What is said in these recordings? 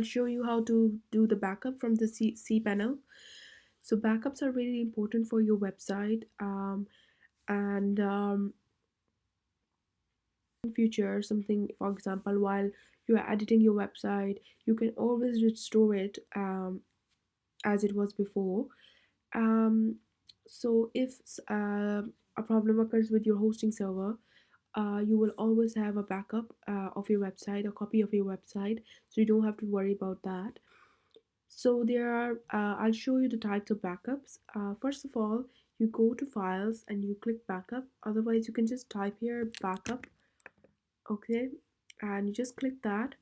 I'll show you how to do the backup from the cpanel. So backups are really important for your website, and in future something, for example, while you are editing your website, you can always restore it as it was before. um, so if a problem occurs with your hosting server, you will always have a backup of your website, a copy of your website, so you don't have to worry about that. So there are, I'll show you the types of backups. First of all, you go to files and you click backup. Otherwise, you can just type here backup, okay, and you just click that.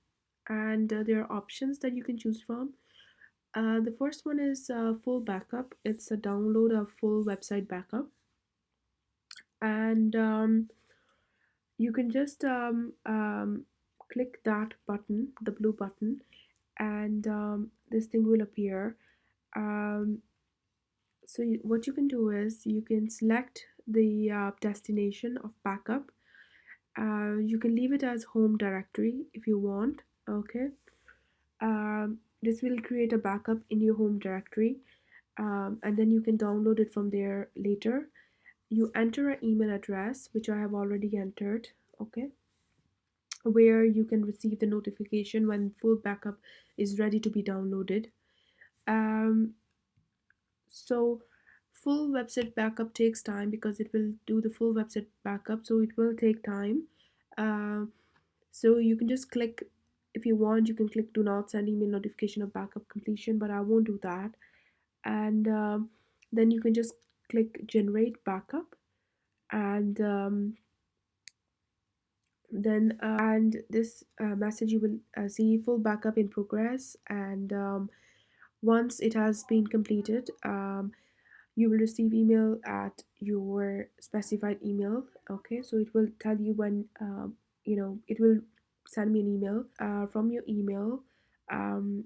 And there are options that you can choose from. The first one is full backup. It's a download a full website backup, and you can just click that button, the blue button, and this thing will appear. Um, so what you can do is you can select the destination of backup. You can leave it as home directory if you want. Okay. This will create a backup in your home directory, and then you can download it from there later. You enter an email address, which I have already entered. Okay, where you can receive the notification when full backup is ready to be downloaded. Um, so full website backup takes time because it will do the full website backup, so it will take time. Uh, so you can just click, if you want, you can click do not send email notification of backup completion, but I won't do that. And then you can just click generate backup, and then and this message you will see full backup in progress. And once it has been completed, you will receive email at your specified email. Okay, so it will tell you when, it will send me an email from your email, um,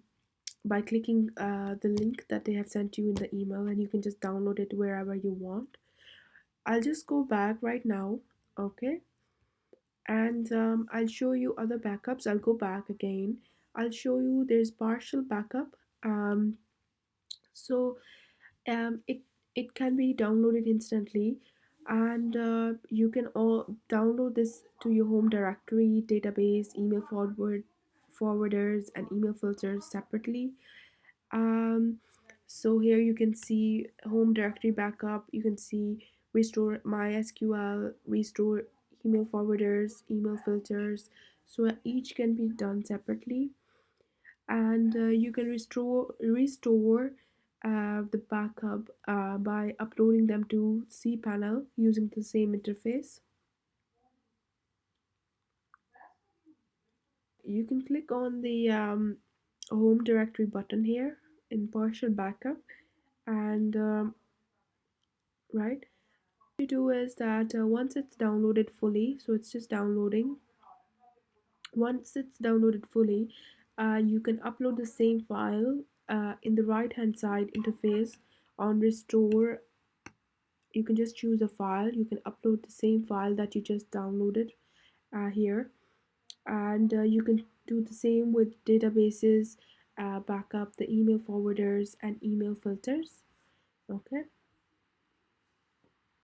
by clicking the link that they have sent you in the email, and you can just download it wherever you want. I'll just go back right now. Okay, and I'll show you other backups. I'll go back again. I'll show you there's partial backup. um, so it can be downloaded instantly, and you can all download this to your home directory, database, email forwarders, and email filters separately. um, so here you can see home directory backup. You can see restore MySQL, restore email forwarders, email filters. So each can be done separately, and you can restore the backup by uploading them to cpanel using the same interface. You can click on the home directory button here in partial backup, and right, you do is that once it's downloaded fully, so it's just downloading. Once it's downloaded fully, you can upload the same file in the right hand side interface on restore. You can just choose a file. You can upload the same file that you just downloaded here, and you can do the same with databases, backup, the email forwarders, and email filters. Okay.